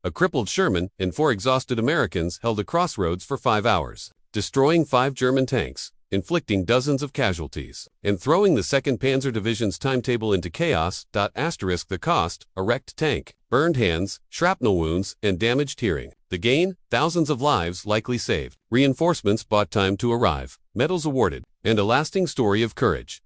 A crippled Sherman and 4 exhausted Americans held a crossroads for 5 hours, destroying 5 German tanks, inflicting dozens of casualties, and throwing the 2nd Panzer Division's timetable into chaos. The cost: a wrecked tank, burned hands, shrapnel wounds, and damaged hearing. The gain: thousands of lives likely saved. Reinforcements bought time to arrive, medals awarded, and a lasting story of courage.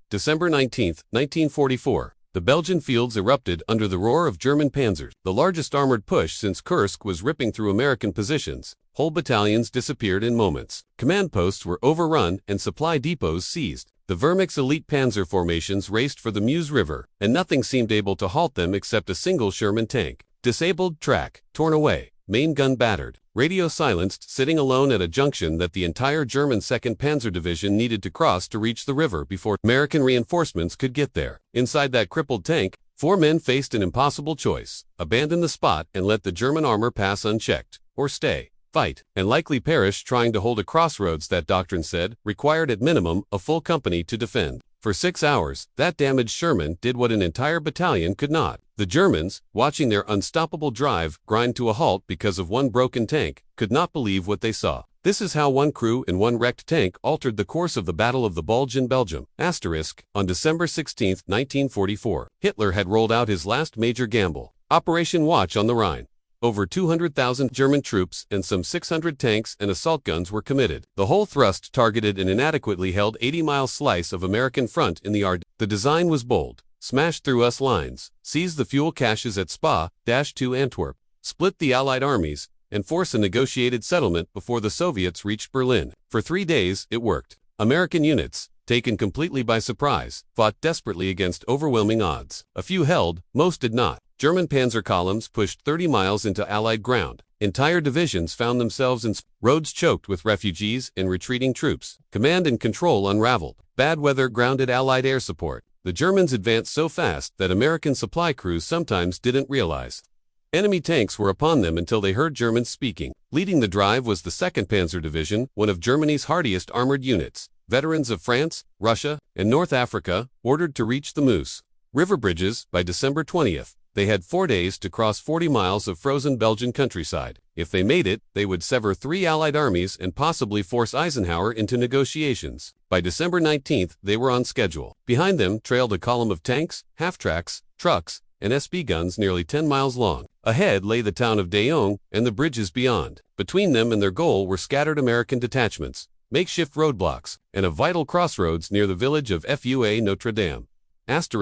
December 19, 1944. The Belgian fields erupted under the roar of German panzers. The largest armored push since Kursk was ripping through American positions. Whole battalions disappeared in moments. Command posts were overrun and supply depots seized. The Wehrmacht's elite panzer formations raced for the Meuse River, and nothing seemed able to halt them except a single Sherman tank. Disabled, track torn away, main gun battered, radio silenced, sitting alone at a junction that the entire German 2nd Panzer Division needed to cross to reach the river before American reinforcements could get there. Inside that crippled tank, 4 men faced an impossible choice: abandon the spot and let the German armor pass unchecked, or stay, fight, and likely perish trying to hold a crossroads that doctrine said required at minimum a full company to defend. For 6 hours, that damaged Sherman did what an entire battalion could not. The Germans, watching their unstoppable drive grind to a halt because of one broken tank, could not believe what they saw. This is how one crew and one wrecked tank altered the course of the Battle of the Bulge in Belgium. On December 16, 1944, Hitler had rolled out his last major gamble, Operation Watch on the Rhine. Over 200,000 German troops and some 600 tanks and assault guns were committed. The whole thrust targeted an inadequately held 80-mile slice of American front in the Ardennes. The design was bold: smash through US lines, seize the fuel caches at Spa-to Antwerp, split the Allied armies, and force a negotiated settlement before the Soviets reached Berlin. For 3 days, it worked. American units, taken completely by surprise, fought desperately against overwhelming odds. A few held, most did not. German panzer columns pushed 30 miles into Allied ground. Entire divisions found themselves in roads choked with refugees and retreating troops. Command and control unraveled. Bad weather grounded Allied air support. The Germans advanced so fast that American supply crews sometimes didn't realize enemy tanks were upon them until they heard Germans speaking. Leading the drive was the 2nd Panzer Division, one of Germany's hardiest armored units. Veterans of France, Russia, and North Africa, ordered to reach the Meuse River bridges by December 20th. They had 4 days to cross 40 miles of frozen Belgian countryside. If they made it, they would sever 3 Allied armies and possibly force Eisenhower into negotiations. By December 19th, they were on schedule. Behind them trailed a column of tanks, half-tracks, trucks, and SB guns nearly 10 miles long. Ahead lay the town of Dayon and the bridges beyond. Between them and their goal were scattered American detachments, makeshift roadblocks, and a vital crossroads near the village of Foy-Notre-Dame.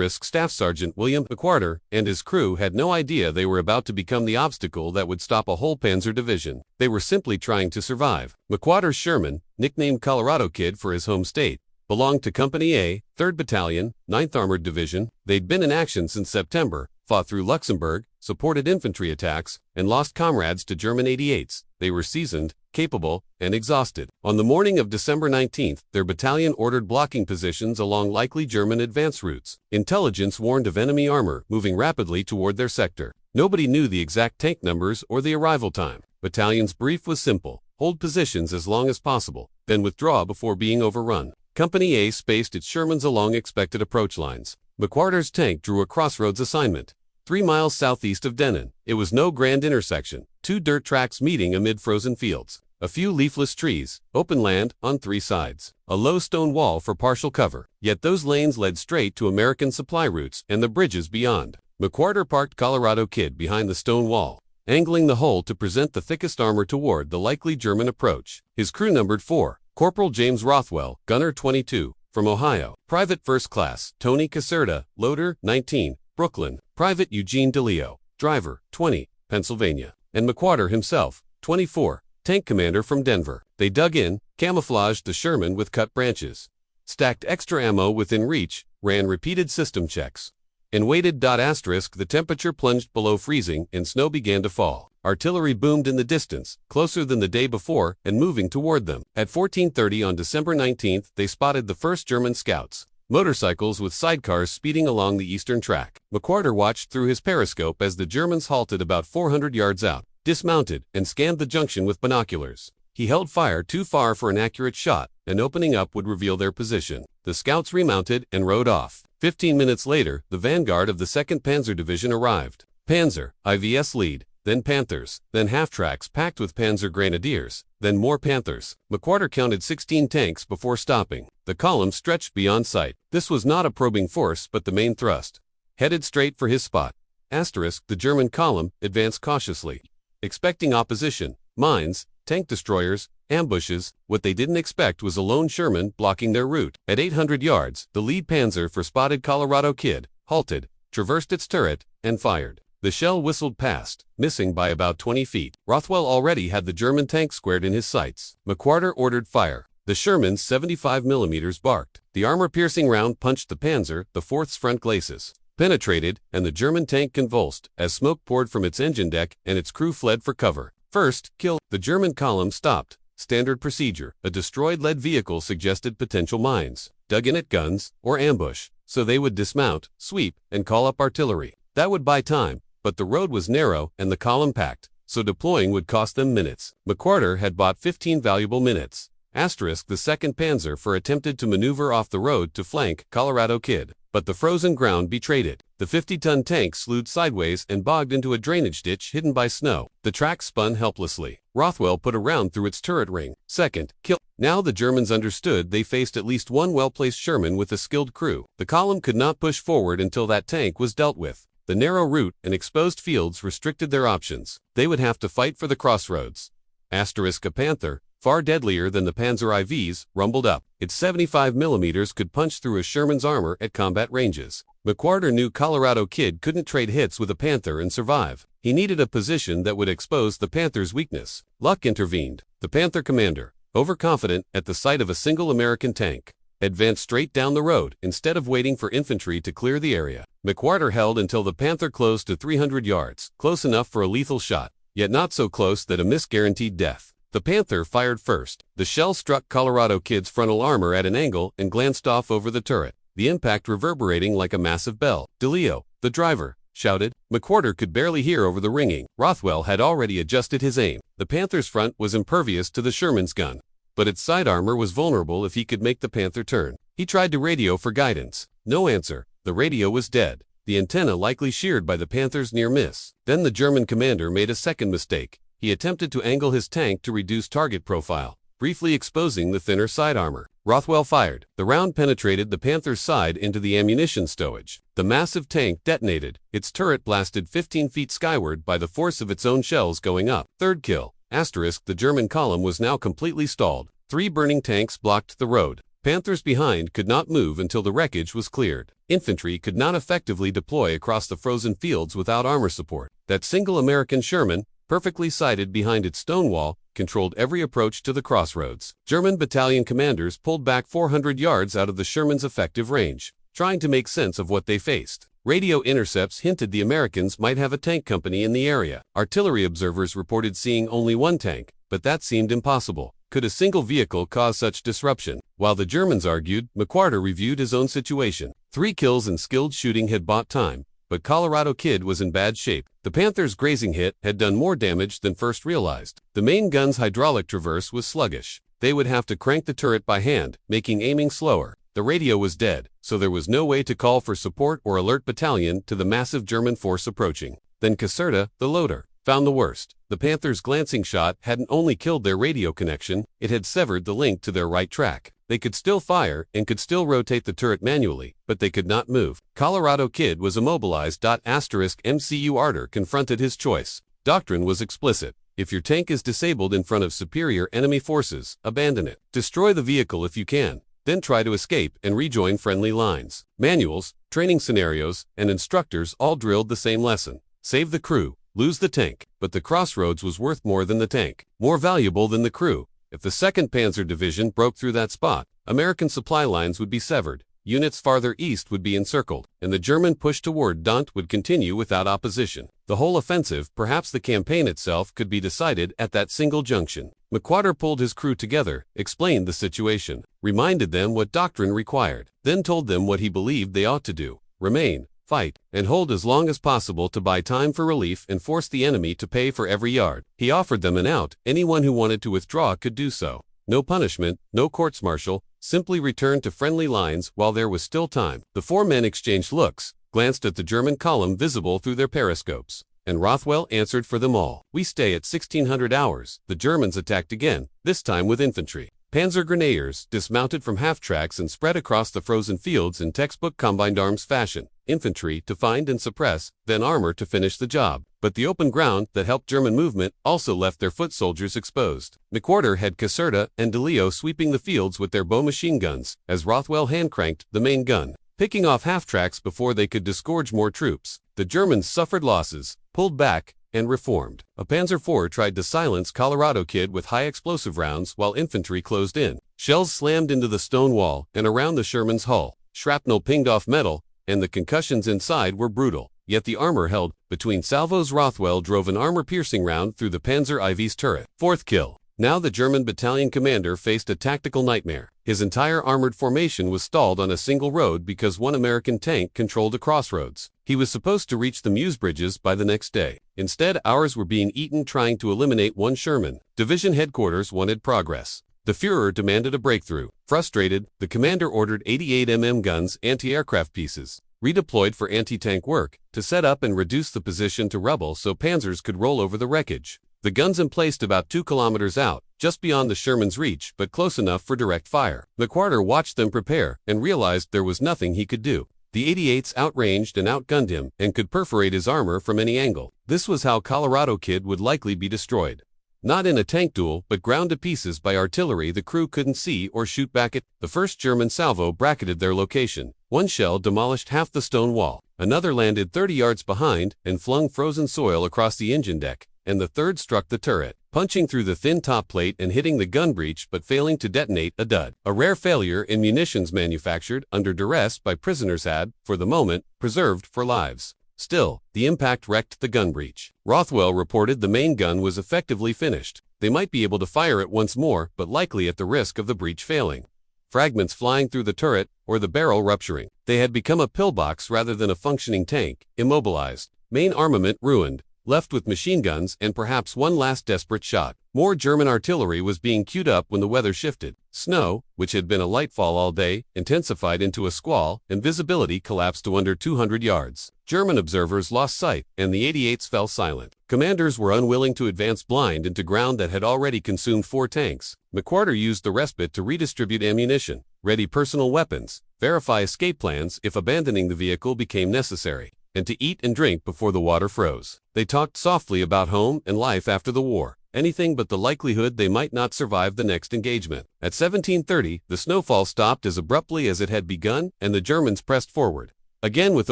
Staff Sergeant William McWhorter and his crew had no idea they were about to become the obstacle that would stop a whole panzer division. They were simply trying to survive. McWhorter's Sherman, nicknamed Colorado Kid for his home state, belonged to Company A, 3rd Battalion, 9th Armored Division. They'd been in action since September, fought through Luxembourg, supported infantry attacks, and lost comrades to German 88s. They were seasoned, capable, and exhausted. On the morning of December 19th, their battalion ordered blocking positions along likely German advance routes. Intelligence warned of enemy armor moving rapidly toward their sector. Nobody knew the exact tank numbers or the arrival time. Battalion's brief was simple: hold positions as long as possible, then withdraw before being overrun. Company A spaced its Shermans along expected approach lines. McWhorter's tank drew a crossroads assignment, 3 miles southeast of Denon. It was no grand intersection. 2 dirt tracks meeting amid frozen fields. A few leafless trees, open land on 3 sides. A low stone wall for partial cover. Yet those lanes led straight to American supply routes and the bridges beyond. McWhorter parked Colorado Kid behind the stone wall, angling the hull to present the thickest armor toward the likely German approach. His crew numbered 4. Corporal James Rothwell, gunner 22, from Ohio. Private First Class Tony Caserta, loader 19, Brooklyn. Private Eugene DeLeo, driver 20, Pennsylvania. And McWhorter himself, 24, tank commander from Denver. They dug in, camouflaged the Sherman with cut branches, stacked extra ammo within reach, ran repeated system checks, and waited. The temperature plunged below freezing and snow began to fall. Artillery boomed in the distance, closer than the day before and moving toward them. At 14:30 on December 19th, they spotted the first German scouts, motorcycles with sidecars speeding along the eastern track. McWhorter watched through his periscope as the Germans halted about 400 yards out, dismounted, and scanned the junction with binoculars. He held fire too far for an accurate shot, and opening up would reveal their position. The scouts remounted and rode off. 15 minutes later, the vanguard of the 2nd Panzer Division arrived. Panzer, IVS lead, then Panthers, then half-tracks packed with Panzer Grenadiers, then more Panthers. McWhorter counted 16 tanks before stopping. The column stretched beyond sight. This was not a probing force but the main thrust. Headed straight for his spot. The German column advanced cautiously, expecting opposition, mines, tank destroyers, ambushes. What they didn't expect was a lone Sherman blocking their route. At 800 yards, the lead panzer for spotted Colorado Kid halted, traversed its turret, and fired. The shell whistled past, missing by about 20 feet. Rothwell already had the German tank squared in his sights. McWhorter ordered fire. The Sherman's 75mm barked. The armor-piercing round punched the Panzer, the fourth's front glacis, penetrated, and the German tank convulsed as smoke poured from its engine deck and its crew fled for cover. First, kill. The German column stopped. Standard procedure. A destroyed lead vehicle suggested potential mines, dug in at guns, or ambush, so they would dismount, sweep, and call up artillery. That would buy time, but the road was narrow and the column packed, so deploying would cost them minutes. McWhorter had bought 15 valuable minutes. The Second Panzer for attempted to maneuver off the road to flank Colorado Kid, but the frozen ground betrayed it. The 50-ton tank slewed sideways and bogged into a drainage ditch hidden by snow. The track spun helplessly. Rothwell put a round through its turret ring. Second, kill. Now the Germans understood they faced at least one well-placed Sherman with a skilled crew. The column could not push forward until that tank was dealt with. The narrow route and exposed fields restricted their options. They would have to fight for the crossroads. A Panther, far deadlier than the Panzer IVs, rumbled up. Its 75mm could punch through a Sherman's armor at combat ranges. McWhorter knew Colorado Kid couldn't trade hits with a Panther and survive. He needed a position that would expose the Panther's weakness. Luck intervened. The Panther commander, overconfident at the sight of a single American tank, advanced straight down the road instead of waiting for infantry to clear the area. McWhorter held until the Panther closed to 300 yards, close enough for a lethal shot, yet not so close that a miss guaranteed death. The Panther fired first. The shell struck Colorado Kid's frontal armor at an angle and glanced off over the turret, the impact reverberating like a massive bell. DeLeo, the driver, shouted. McWhorter could barely hear over the ringing. Rothwell had already adjusted his aim. The Panther's front was impervious to the Sherman's gun, but its side armor was vulnerable if he could make the Panther turn. He tried to radio for guidance. No answer. The radio was dead, the antenna likely sheared by the Panther's near miss. Then the German commander made a second mistake. He attempted to angle his tank to reduce target profile, briefly exposing the thinner side armor. Rothwell fired. The round penetrated the Panther's side into the ammunition stowage. The massive tank detonated, its turret blasted 15 feet skyward by the force of its own shells going up. Third kill. The German column was now completely stalled. 3 burning tanks blocked the road. Panthers behind could not move until the wreckage was cleared. Infantry could not effectively deploy across the frozen fields without armor support. That single American Sherman, perfectly sighted behind its stone wall, controlled every approach to the crossroads. German battalion commanders pulled back 400 yards out of the Sherman's effective range, trying to make sense of what they faced. Radio intercepts hinted the Americans might have a tank company in the area. Artillery observers reported seeing only one tank, but that seemed impossible. Could a single vehicle cause such disruption? While the Germans argued, McWhorter reviewed his own situation. 3 kills and skilled shooting had bought time, but Colorado Kid was in bad shape. The Panther's grazing hit had done more damage than first realized. The main gun's hydraulic traverse was sluggish. They would have to crank the turret by hand, making aiming slower. The radio was dead, so there was no way to call for support or alert battalion to the massive German force approaching. Then Caserta, the loader, found the worst. The Panther's glancing shot hadn't only killed their radio connection, it had severed the link to their right track. They could still fire and could still rotate the turret manually, but they could not move. Colorado Kid was immobilized. MCU Ardor confronted his choice. Doctrine was explicit. If your tank is disabled in front of superior enemy forces, abandon it. Destroy the vehicle if you can, then try to escape and rejoin friendly lines. Manuals, training scenarios, and instructors all drilled the same lesson. Save the crew, lose the tank. But the crossroads was worth more than the tank, more valuable than the crew. If the Second Panzer Division broke through that spot, American supply lines would be severed, units farther east would be encircled, and the German push toward Dont would continue without opposition. The whole offensive, perhaps the campaign itself, could be decided at that single junction. McWhorter pulled his crew together, explained the situation, reminded them what doctrine required, then told them what he believed they ought to do: remain, fight, and hold as long as possible to buy time for relief and force the enemy to pay for every yard. He offered them an out. Anyone who wanted to withdraw could do so. No punishment, no courts-martial, simply return to friendly lines while there was still time. The 4 men exchanged looks, glanced at the German column visible through their periscopes, and Rothwell answered for them all. "We stay at 1600 hours." The Germans attacked again, this time with infantry. Panzer grenadiers dismounted from half-tracks and spread across the frozen fields in textbook combined arms fashion. Infantry to find and suppress, then armor to finish the job. But the open ground that helped German movement also left their foot soldiers exposed. McWhorter had Caserta and DeLeo sweeping the fields with their bow machine guns, as Rothwell hand-cranked the main gun, picking off half-tracks before they could disgorge more troops. The Germans suffered losses, pulled back, and reformed. A Panzer IV tried to silence Colorado Kid with high explosive rounds while infantry closed in. Shells slammed into the stone wall and around the Sherman's hull. Shrapnel pinged off metal, and the concussions inside were brutal. Yet the armor held. Between salvos, Rothwell drove an armor-piercing round through the Panzer IV's turret. Fourth kill. Now the German battalion commander faced a tactical nightmare. His entire armored formation was stalled on a single road because one American tank controlled a crossroads. He was supposed to reach the Meuse bridges by the next day. Instead, hours were being eaten trying to eliminate one Sherman. Division headquarters wanted progress. The Führer demanded a breakthrough. Frustrated, the commander ordered 88mm guns, anti-aircraft pieces, redeployed for anti-tank work, to set up and reduce the position to rubble so panzers could roll over the wreckage. The guns emplaced about 2 kilometers out, just beyond the Sherman's reach, but close enough for direct fire. McWhorter watched them prepare and realized there was nothing he could do. The 88s outranged and outgunned him and could perforate his armor from any angle. This was how Colorado Kid would likely be destroyed. Not in a tank duel, but ground to pieces by artillery the crew couldn't see or shoot back at. The first German salvo bracketed their location. One shell demolished half the stone wall. Another landed 30 yards behind and flung frozen soil across the engine deck, and the third struck the turret, punching through the thin top plate and hitting the gun breech but failing to detonate. A dud. A rare failure in munitions manufactured under duress by prisoners had, for the moment, preserved for lives. Still, the impact wrecked the gun breech. Rothwell reported the main gun was effectively finished. They might be able to fire it once more, but likely at the risk of the breech failing, fragments flying through the turret, or the barrel rupturing. They had become a pillbox rather than a functioning tank, immobilized, main armament ruined, left with machine guns and perhaps one last desperate shot. More German artillery was being queued up when the weather shifted. Snow, which had been a light fall all day, intensified into a squall, and visibility collapsed to under 200 yards. German observers lost sight, and the 88s fell silent. Commanders were unwilling to advance blind into ground that had already consumed 4 tanks. McWhorter used the respite to redistribute ammunition, ready personal weapons, verify escape plans if abandoning the vehicle became necessary, and to eat and drink before the water froze. They talked softly about home and life after the war, anything but the likelihood they might not survive the next engagement. At 17:30, the snowfall stopped as abruptly as it had begun, and the Germans pressed forward. Again with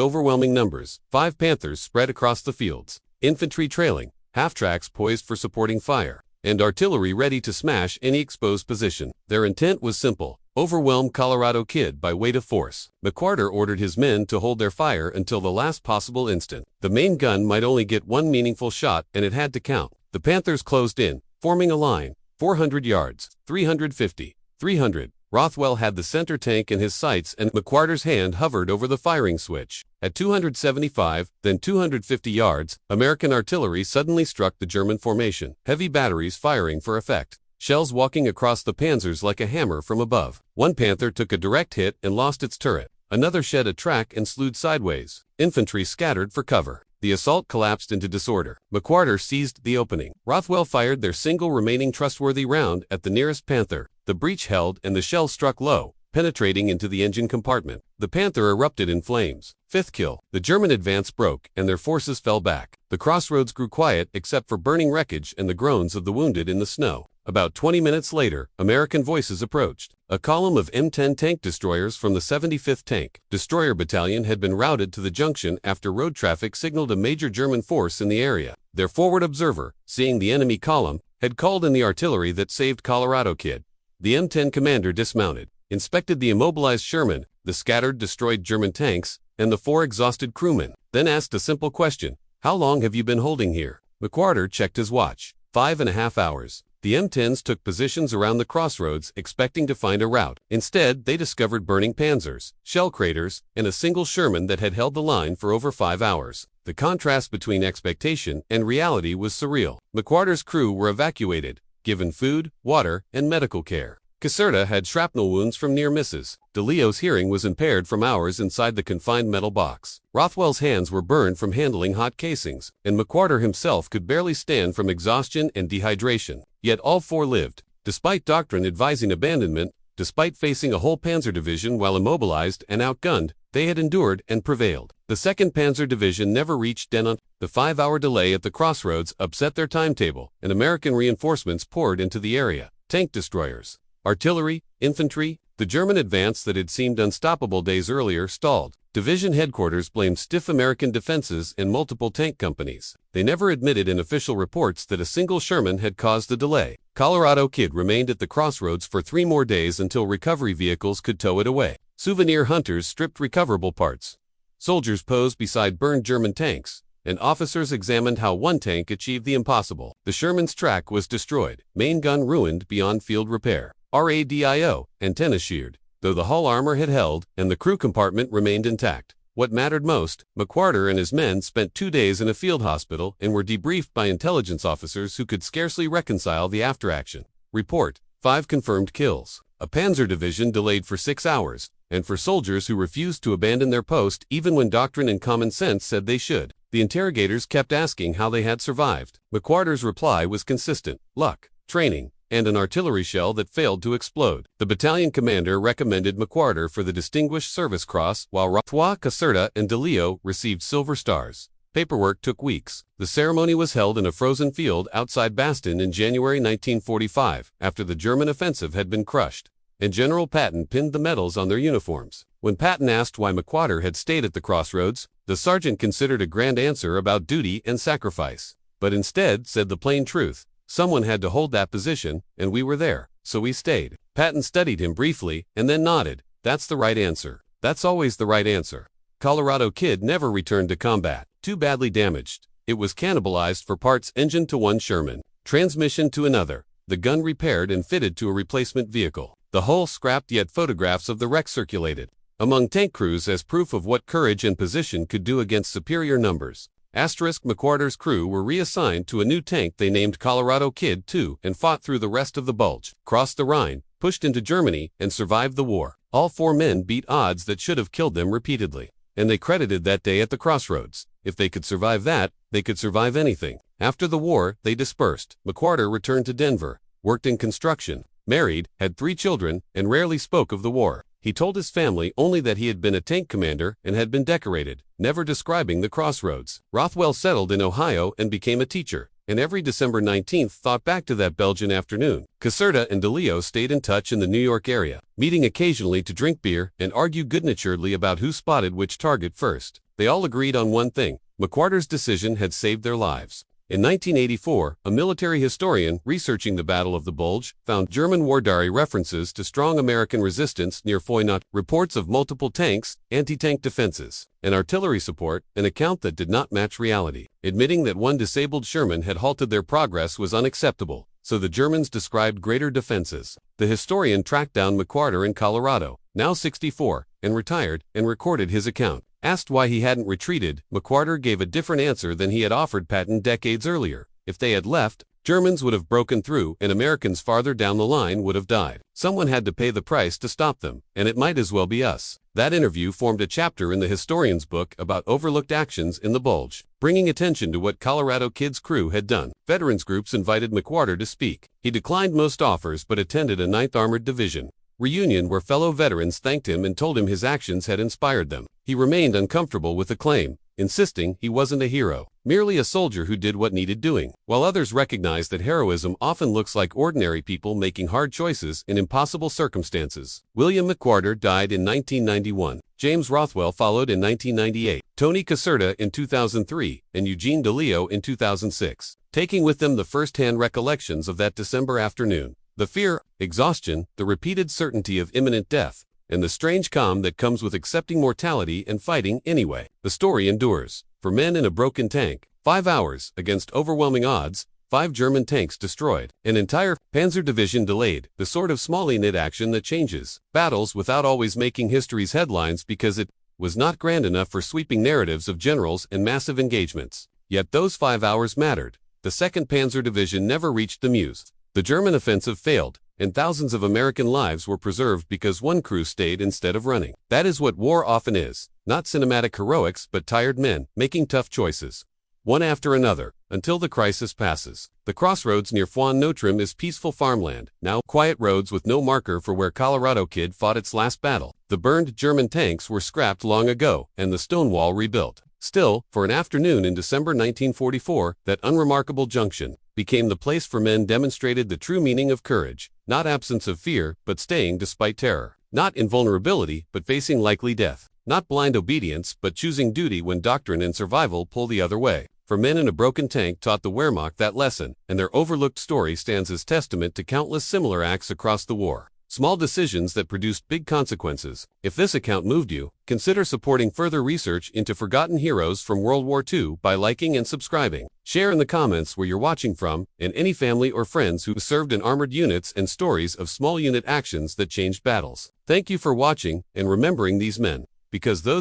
overwhelming numbers, 5 Panthers spread across the fields, infantry trailing, half-tracks poised for supporting fire, and artillery ready to smash any exposed position. Their intent was simple: overwhelm Colorado Kid by weight of force. McWhorter ordered his men to hold their fire until the last possible instant. The main gun might only get one meaningful shot, and it had to count. The Panthers closed in, forming a line, 400 yards, 350, 300. Rothwell had the center tank in his sights, and McWhorter's hand hovered over the firing switch. At 275, then 250 yards, American artillery suddenly struck the German formation, heavy batteries firing for effect, shells walking across the panzers like a hammer from above. One Panther took a direct hit and lost its turret. Another shed a track and slewed sideways. Infantry scattered for cover. The assault collapsed into disorder. McWhorter seized the opening. Rothwell fired their single remaining trustworthy round at the nearest Panther. The breech held and the shell struck low, penetrating into the engine compartment. The Panther erupted in flames. Fifth kill. The German advance broke, and their forces fell back. The crossroads grew quiet except for burning wreckage and the groans of the wounded in the snow. About 20 minutes later, American voices approached. A column of M10 tank destroyers from the 75th Tank Destroyer Battalion had been routed to the junction after road traffic signaled a major German force in the area. Their forward observer, seeing the enemy column, had called in the artillery that saved Colorado Kid. The M10 commander dismounted, inspected the immobilized Sherman, the scattered, destroyed German tanks, and the 4 exhausted crewmen, then asked a simple question: "How long have you been holding here?" McWhorter checked his watch. 5.5 hours. The M10s took positions around the crossroads, expecting to find a route. Instead, they discovered burning panzers, shell craters, and a single Sherman that had held the line for over 5 hours. The contrast between expectation and reality was surreal. McWhorter's crew were evacuated, given food, water, and medical care. Caserta had shrapnel wounds from near misses. De Leo's hearing was impaired from hours inside the confined metal box. Rothwell's hands were burned from handling hot casings, and McWhorter himself could barely stand from exhaustion and dehydration. Yet all four lived. Despite doctrine advising abandonment, despite facing a whole panzer division while immobilized and outgunned, they had endured and prevailed. The Second Panzer Division never reached Denain. The 5-hour delay at the crossroads upset their timetable, and American reinforcements poured into the area. Tank destroyers, artillery, infantry, the German advance that had seemed unstoppable days earlier stalled. Division headquarters blamed stiff American defenses and multiple tank companies. They never admitted in official reports that a single Sherman had caused the delay. Colorado Kid remained at the crossroads for 3 more days until recovery vehicles could tow it away. Souvenir hunters stripped recoverable parts. Soldiers posed beside burned German tanks, and officers examined how one tank achieved the impossible. The Sherman's track was destroyed, main gun ruined beyond field repair. Radio, antenna sheared, though the hull armor had held and the crew compartment remained intact. What mattered most, McWhorter and his men spent 2 days in a field hospital and were debriefed by intelligence officers who could scarcely reconcile the after-action. Report: 5 confirmed kills. A panzer division delayed for 6 hours, and for soldiers who refused to abandon their post even when doctrine and common sense said they should. The interrogators kept asking how they had survived. McWhorter's reply was consistent: luck, training, and an artillery shell that failed to explode. The battalion commander recommended McWhorter for the Distinguished Service Cross, while Rothwell, Caserta, and De Leo received Silver Stars. Paperwork took weeks. The ceremony was held in a frozen field outside Bastogne in January 1945, after the German offensive had been crushed, and General Patton pinned the medals on their uniforms. When Patton asked why McWhorter had stayed at the crossroads, the sergeant considered a grand answer about duty and sacrifice, but instead said the plain truth: someone had to hold that position, and we were there, so we stayed. Patton studied him briefly, and then nodded. That's the right answer. That's always the right answer. Colorado Kid never returned to combat. Too badly damaged. It was cannibalized for parts: engine to one Sherman, transmission to another, the gun repaired and fitted to a replacement vehicle. The hull scrapped, yet photographs of the wreck circulated among tank crews as proof of what courage and position could do against superior numbers. McWhorter's crew were reassigned to a new tank they named Colorado Kid 2 and fought through the rest of the Bulge, crossed the Rhine, pushed into Germany, and survived the war. All 4 men beat odds that should have killed them repeatedly, and they credited that day at the crossroads. If they could survive that, they could survive anything. After the war, they dispersed. McWhorter returned to Denver, worked in construction, married, had 3 children, and rarely spoke of the war. He told his family only that he had been a tank commander and had been decorated, never describing the crossroads. Rothwell settled in Ohio and became a teacher, and every December 19th thought back to that Belgian afternoon. Caserta and De Leo stayed in touch in the New York area, meeting occasionally to drink beer and argue good-naturedly about who spotted which target first. They all agreed on one thing: McWhorter's decision had saved their lives. In 1984, a military historian researching the Battle of the Bulge found German war diary references to strong American resistance near Foy-Notre-Dame, reports of multiple tanks, anti-tank defenses, and artillery support, an account that did not match reality. Admitting that one disabled Sherman had halted their progress was unacceptable, so the Germans described greater defenses. The historian tracked down McWhorter in Colorado, now 64, and retired, and recorded his account. Asked why he hadn't retreated, McWhorter gave a different answer than he had offered Patton decades earlier. If they had left, Germans would have broken through, and Americans farther down the line would have died. Someone had to pay the price to stop them, and it might as well be us. That interview formed a chapter in the historian's book about overlooked actions in the Bulge, bringing attention to what Colorado Kid's crew had done. Veterans groups invited McWhorter to speak. He declined most offers but attended a 9th Armored Division reunion where fellow veterans thanked him and told him his actions had inspired them. He remained uncomfortable with the claim, insisting he wasn't a hero, merely a soldier who did what needed doing, while others recognized that heroism often looks like ordinary people making hard choices in impossible circumstances. William McWhorter died in 1991. James Rothwell followed in 1998, Tony Caserta in 2003, and Eugene De Leo in 2006, taking with them the first-hand recollections of that December afternoon. The fear, exhaustion, the repeated certainty of imminent death, and the strange calm that comes with accepting mortality and fighting anyway. The story endures. For men in a broken tank, 5 hours against overwhelming odds, 5 German tanks destroyed, an entire panzer division delayed, the sort of smally knit action that changes battles without always making history's headlines because it was not grand enough for sweeping narratives of generals and massive engagements. Yet those 5 hours mattered. The Second Panzer Division never reached the Meuse. The German offensive failed, and thousands of American lives were preserved because one crew stayed instead of running. That is what war often is, not cinematic heroics but tired men making tough choices, one after another, until the crisis passes. The crossroads near Foy-Notre-Dame is peaceful farmland, now quiet roads with no marker for where Colorado Kid fought its last battle. The burned German tanks were scrapped long ago, and the stone wall rebuilt. Still, for an afternoon in December 1944, that unremarkable junction became the place for men demonstrated the true meaning of courage, not absence of fear, but staying despite terror. Not invulnerability, but facing likely death. Not blind obedience, but choosing duty when doctrine and survival pull the other way. For men in a broken tank taught the Wehrmacht that lesson, and their overlooked story stands as testament to countless similar acts across the war. Small decisions that produced big consequences. If this account moved you, consider supporting further research into forgotten heroes from World War II by liking and subscribing. Share in the comments where you're watching from, and any family or friends who served in armored units and stories of small unit actions that changed battles. Thank you for watching and remembering these men, because those